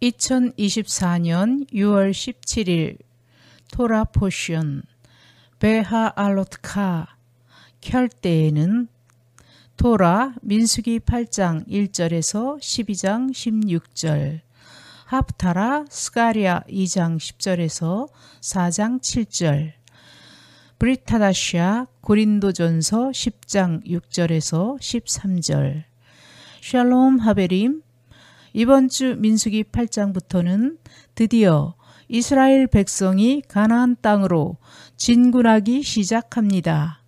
2024년 6월 17일 토라 포션 베하알롯카 켤때에는 토라 민수기 8장 1절에서 12장 16절, 하프타라 스가랴 2장 10절에서 4장 7절, 브리타다시아 고린도전서 10장 6절에서 13절, 샬롬 하베림. 이번 주 민수기 8장부터는 드디어 이스라엘 백성이 가나안 땅으로 진군하기 시작합니다.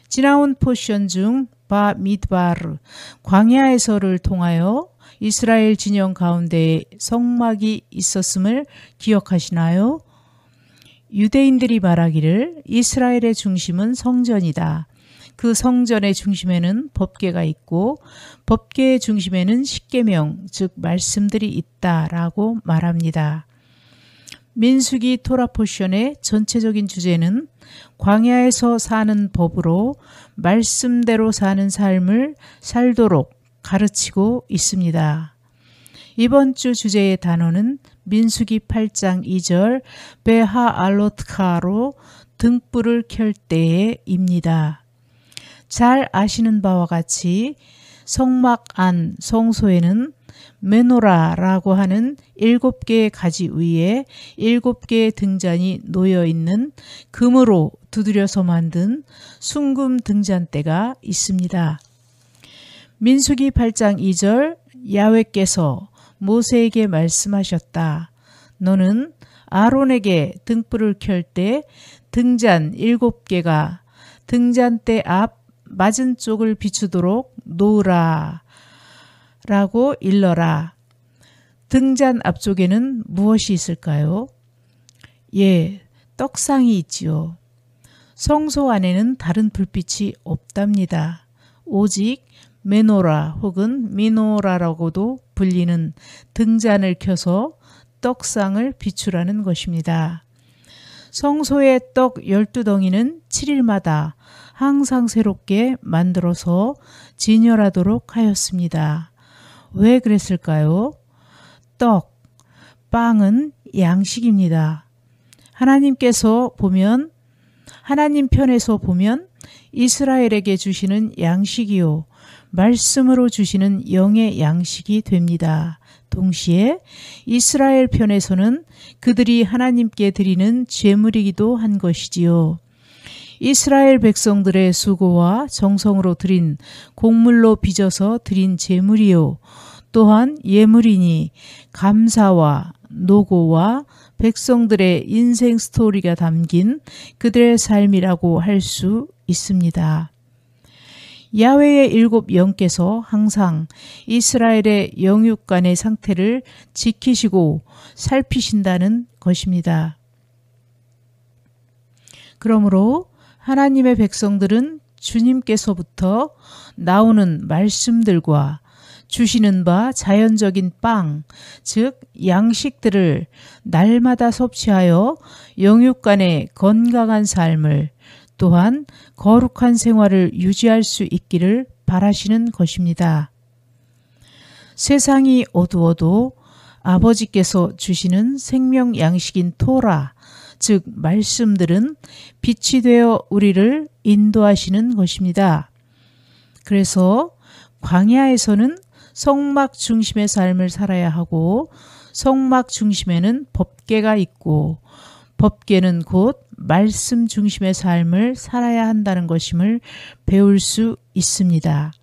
지나온 포션 중 바미드바르 광야에서를 통하여 이스라엘 진영 가운데에 성막이 있었음을 기억하시나요? 유대인들이 말하기를 이스라엘의 중심은 성전이다. 그 성전의 중심에는 법궤가 있고 법궤의 중심에는 십계명, 즉 말씀들이 있다라고 말합니다. 민수기 토라 포션의 전체적인 주제는 광야에서 사는 법으로 말씀대로 사는 삶을 살도록 가르치고 있습니다. 이번 주 주제의 단어는 민수기 8장 2절 베하알롯카로 등불을 켤 때에입니다. 잘 아시는 바와 같이 성막 안 성소에는 메노라라고 하는 7개의 가지 위에 7개의 등잔이 놓여 있는 금으로 두드려서 만든 순금 등잔대가 있습니다. 민수기 8장 2절 야훼께서 모세에게 말씀하셨다. 너는 아론에게 등불을 켤 때 등잔 7개가 등잔대 앞 맞은 쪽을 비추도록 놓으라 라고 일러라. 등잔 앞쪽에는 무엇이 있을까요? 예, 떡상이 있지요. 성소 안에는 다른 불빛이 없답니다. 오직 메노라 혹은 미노라라고도 불리는 등잔을 켜서 떡상을 비추라는 것입니다. 성소의 떡 12덩이는 7일마다 항상 새롭게 만들어서 진열하도록 하였습니다. 왜 그랬을까요? 떡, 빵은 양식입니다. 하나님 편에서 보면 이스라엘에게 주시는 양식이요, 말씀으로 주시는 영의 양식이 됩니다. 동시에 이스라엘 편에서는 그들이 하나님께 드리는 제물이기도 한 것이지요. 이스라엘 백성들의 수고와 정성으로 드린 곡물로 빚어서 드린 제물이요, 또한 예물이니 감사와 노고와 백성들의 인생 스토리가 담긴 그들의 삶이라고 할 수 있습니다. 야훼의 7 영께서 항상 이스라엘의 영육간의 상태를 지키시고 살피신다는 것입니다. 그러므로 하나님의 백성들은 주님께서부터 나오는 말씀들과 주시는 바 자연적인 빵, 즉 양식들을 날마다 섭취하여 영육간의 건강한 삶을, 또한 거룩한 생활을 유지할 수 있기를 바라시는 것입니다. 세상이 어두워도 아버지께서 주시는 생명 양식인 토라, 즉 말씀들은 빛이 되어 우리를 인도하시는 것입니다. 그래서 광야에서는 성막 중심의 삶을 살아야 하고, 성막 중심에는 법궤가 있고, 법궤는 곧 말씀 중심의 삶을 살아야 한다는 것임을 배울 수 있습니다.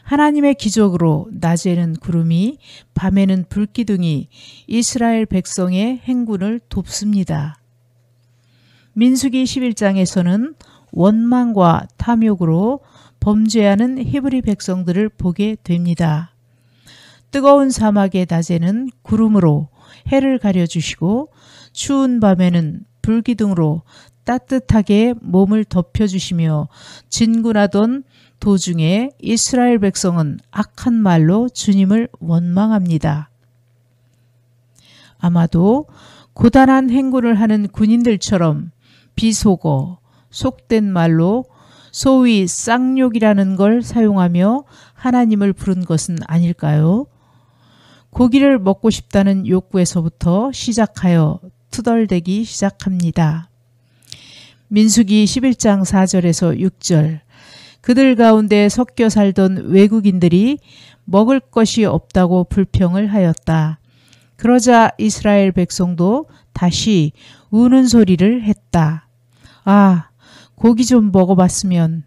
하나님의 기적으로 낮에는 구름이, 밤에는 불기둥이 이스라엘 백성의 행군을 돕습니다. 민수기 11장에서는 원망과 탐욕으로 범죄하는 히브리 백성들을 보게 됩니다. 뜨거운 사막의 낮에는 구름으로 해를 가려주시고 추운 밤에는 불기둥으로 따뜻하게 몸을 덮여주시며 진군하던 도중에 이스라엘 백성은 악한 말로 주님을 원망합니다. 아마도 고단한 행군을 하는 군인들처럼 비속어, 속된 말로 소위 쌍욕이라는 걸 사용하며 하나님을 부른 것은 아닐까요? 고기를 먹고 싶다는 욕구에서부터 시작하여 투덜대기 시작합니다. 민수기 11장 4절에서 6절. 그들 가운데 섞여 살던 외국인들이 먹을 것이 없다고 불평을 하였다. 그러자 이스라엘 백성도 다시 우는 소리를 했다. 아, 고기 좀 먹어봤으면.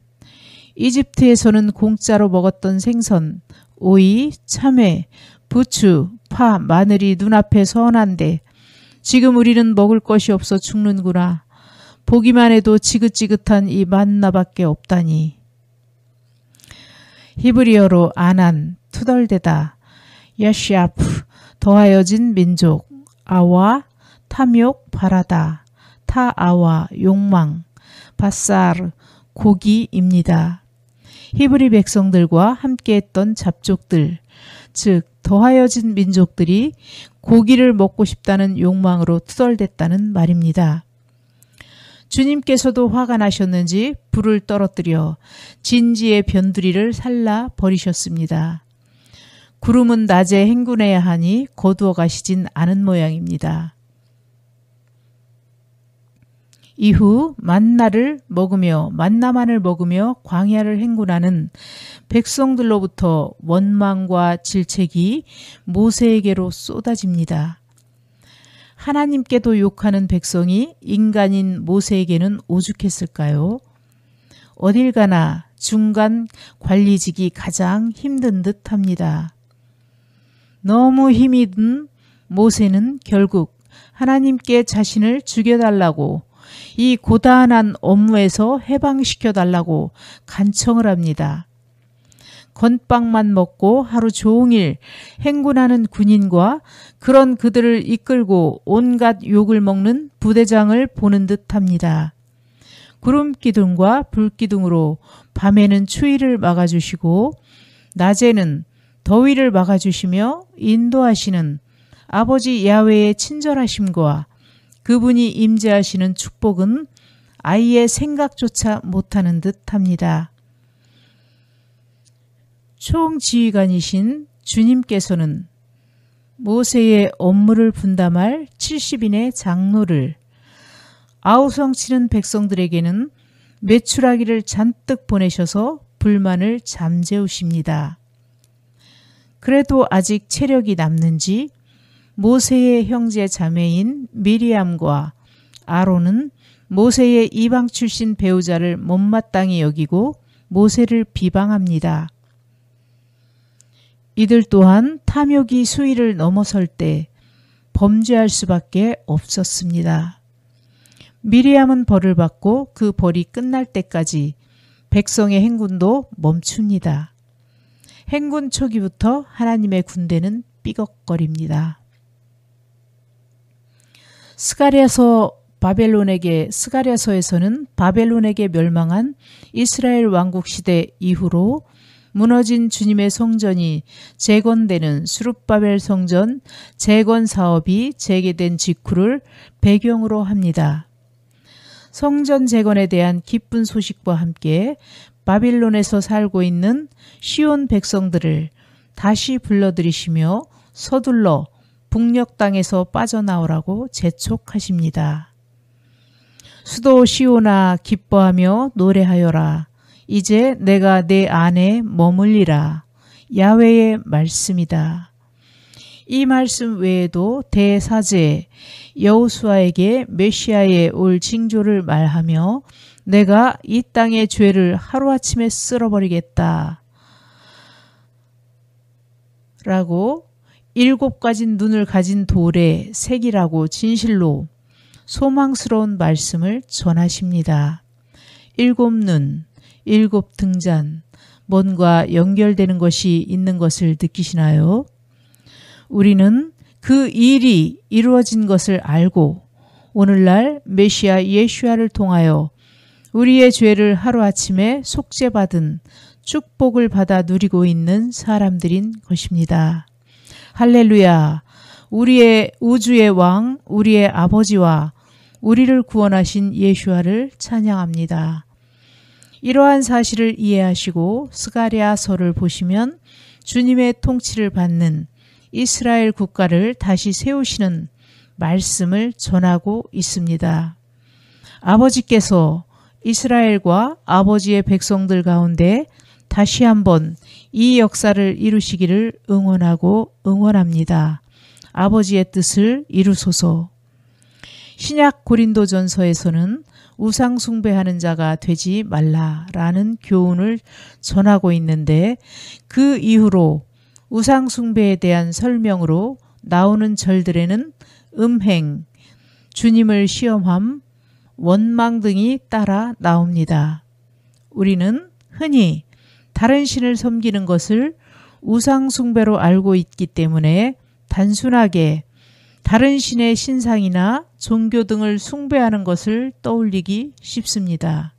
이집트에서는 공짜로 먹었던 생선, 오이, 참외, 부추, 파, 마늘이 눈앞에 선한데 지금 우리는 먹을 것이 없어 죽는구나. 보기만 해도 지긋지긋한 이 만나밖에 없다니. 히브리어로 아난, 투덜대다, 야시아프, 더하여진 민족, 아와, 탐욕, 바라다, 타아와, 욕망, 바사르, 고기입니다. 히브리 백성들과 함께했던 잡족들, 즉 더하여진 민족들이 고기를 먹고 싶다는 욕망으로 투덜댔다는 말입니다. 주님께서도 화가 나셨는지 불을 떨어뜨려 진지의 변두리를 살라 버리셨습니다. 구름은 낮에 행군해야 하니 거두어 가시진 않은 모양입니다. 이후 만나만을 먹으며 광야를 행군하는 백성들로부터 원망과 질책이 모세에게로 쏟아집니다. 하나님께도 욕하는 백성이 인간인 모세에게는 오죽했을까요? 어딜 가나 중간 관리직이 가장 힘든 듯합니다. 너무 힘이 든 모세는 결국 하나님께 자신을 죽여달라고, 이 고단한 업무에서 해방시켜달라고 간청을 합니다. 건빵만 먹고 하루 종일 행군하는 군인과 그런 그들을 이끌고 온갖 욕을 먹는 부대장을 보는 듯합니다. 구름기둥과 불기둥으로 밤에는 추위를 막아주시고 낮에는 더위를 막아주시며 인도하시는 아버지 야훼의 친절하심과 그분이 임재하시는 축복은 아이의 생각조차 못하는 듯합니다. 총지휘관이신 주님께서는 모세의 업무를 분담할 70인의 장로를, 아우성치는 백성들에게는 메추라기를 잔뜩 보내셔서 불만을 잠재우십니다. 그래도 아직 체력이 남는지 모세의 형제 자매인 미리암과 아론은 모세의 이방 출신 배우자를 못마땅히 여기고 모세를 비방합니다. 이들 또한 탐욕이 수위를 넘어설 때 범죄할 수밖에 없었습니다. 미리암은 벌을 받고 그 벌이 끝날 때까지 백성의 행군도 멈춥니다. 행군 초기부터 하나님의 군대는 삐걱거립니다. 스가랴서에서는 바벨론에게 멸망한 이스라엘 왕국 시대 이후로 무너진 주님의 성전이 재건되는 수룹바벨 성전 재건 사업이 재개된 직후를 배경으로 합니다. 성전 재건에 대한 기쁜 소식과 함께 바빌론에서 살고 있는 시온 백성들을 다시 불러들이시며 서둘러 북녘 땅에서 빠져나오라고 재촉하십니다. 수도 시온아 기뻐하며 노래하여라. 이제 내가 내 안에 머물리라. 야훼의 말씀이다. 이 말씀 외에도 대사제 여호수아에게 메시아의 올 징조를 말하며 내가 이 땅의 죄를 하루아침에 쓸어버리겠다 라고 7가지 눈을 가진 돌의 색이라고 진실로 소망스러운 말씀을 전하십니다. 7눈, 7등잔, 뭔가 연결되는 것이 있는 것을 느끼시나요? 우리는 그 일이 이루어진 것을 알고 오늘날 메시아 예수야를 통하여 우리의 죄를 하루아침에 속죄받은 축복을 받아 누리고 있는 사람들인 것입니다. 할렐루야! 우리의 우주의 왕, 우리의 아버지와 우리를 구원하신 예수야를 찬양합니다. 이러한 사실을 이해하시고 스가랴서를 보시면 주님의 통치를 받는 이스라엘 국가를 다시 세우시는 말씀을 전하고 있습니다. 아버지께서 이스라엘과 아버지의 백성들 가운데 다시 한번 이 역사를 이루시기를 응원하고 응원합니다. 아버지의 뜻을 이루소서. 신약 고린도전서에서는 우상 숭배하는 자가 되지 말라라는 교훈을 전하고 있는데, 그 이후로 우상 숭배에 대한 설명으로 나오는 절들에는 음행, 주님을 시험함, 원망 등이 따라 나옵니다. 우리는 흔히 다른 신을 섬기는 것을 우상 숭배로 알고 있기 때문에 단순하게 다른 신의 신상이나 종교 등을 숭배하는 것을 떠올리기 쉽습니다.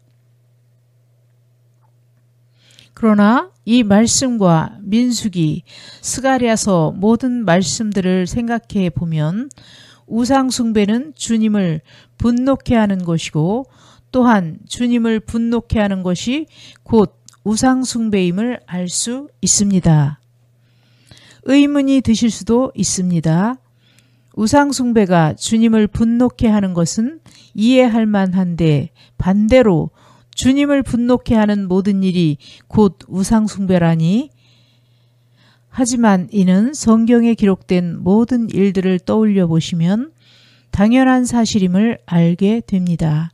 그러나 이 말씀과 민수기, 스가랴서 모든 말씀들을 생각해 보면 우상 숭배는 주님을 분노케 하는 것이고, 또한 주님을 분노케 하는 것이 곧 우상 숭배임을 알 수 있습니다. 의문이 드실 수도 있습니다. 우상 숭배가 주님을 분노케 하는 것은 이해할 만한데, 반대로 주님을 분노케 하는 모든 일이 곧 우상 숭배라니? 하지만 이는 성경에 기록된 모든 일들을 떠올려 보시면 당연한 사실임을 알게 됩니다.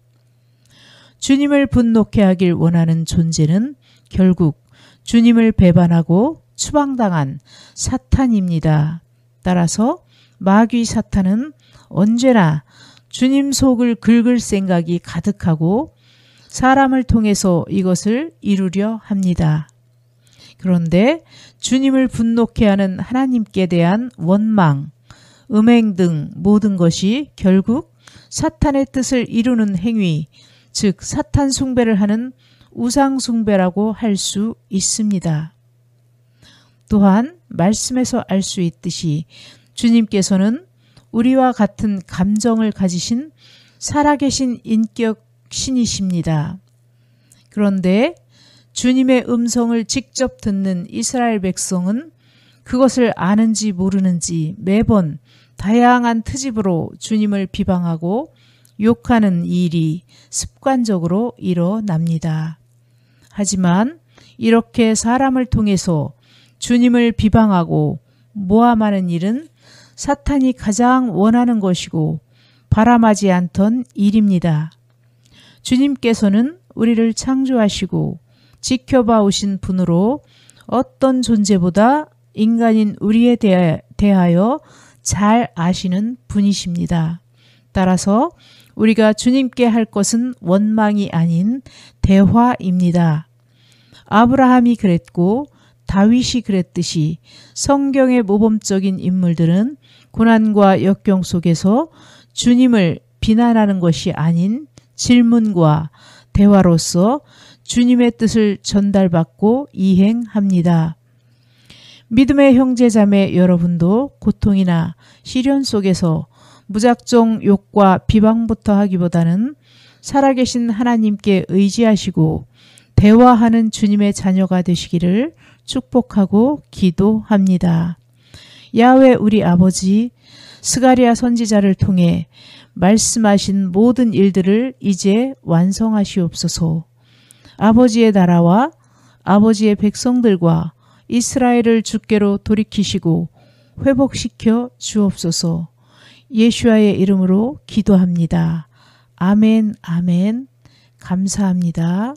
주님을 분노케 하길 원하는 존재는 결국 주님을 배반하고 추방당한 사탄입니다. 따라서 마귀 사탄은 언제나 주님 속을 긁을 생각이 가득하고 사람을 통해서 이것을 이루려 합니다. 그런데 주님을 분노케 하는 하나님께 대한 원망, 음행 등 모든 것이 결국 사탄의 뜻을 이루는 행위, 즉 사탄 숭배를 하는 우상 숭배라고 할 수 있습니다. 또한 말씀에서 알 수 있듯이 주님께서는 우리와 같은 감정을 가지신 살아계신 인격 신이십니다. 그런데 주님의 음성을 직접 듣는 이스라엘 백성은 그것을 아는지 모르는지 매번 다양한 트집으로 주님을 비방하고 욕하는 일이 습관적으로 일어납니다. 하지만 이렇게 사람을 통해서 주님을 비방하고 모함하는 일은 사탄이 가장 원하는 것이고 바람하지 않던 일입니다. 주님께서는 우리를 창조하시고 지켜봐 오신 분으로 어떤 존재보다 인간인 우리에 대하여 잘 아시는 분이십니다. 따라서 우리가 주님께 할 것은 원망이 아닌 대화입니다. 아브라함이 그랬고 다윗이 그랬듯이 성경의 모범적인 인물들은 고난과 역경 속에서 주님을 비난하는 것이 아닌 질문과 대화로서 주님의 뜻을 전달받고 이행합니다. 믿음의 형제자매 여러분도 고통이나 시련 속에서 무작정 욕과 비방부터 하기보다는 살아계신 하나님께 의지하시고 대화하는 주님의 자녀가 되시기를 축복하고 기도합니다. 야훼 우리 아버지, 스가랴 선지자를 통해 말씀하신 모든 일들을 이제 완성하시옵소서. 아버지의 나라와 아버지의 백성들과 이스라엘을 주께로 돌이키시고 회복시켜 주옵소서. 예수와의 이름으로 기도합니다. 아멘, 아멘. 감사합니다.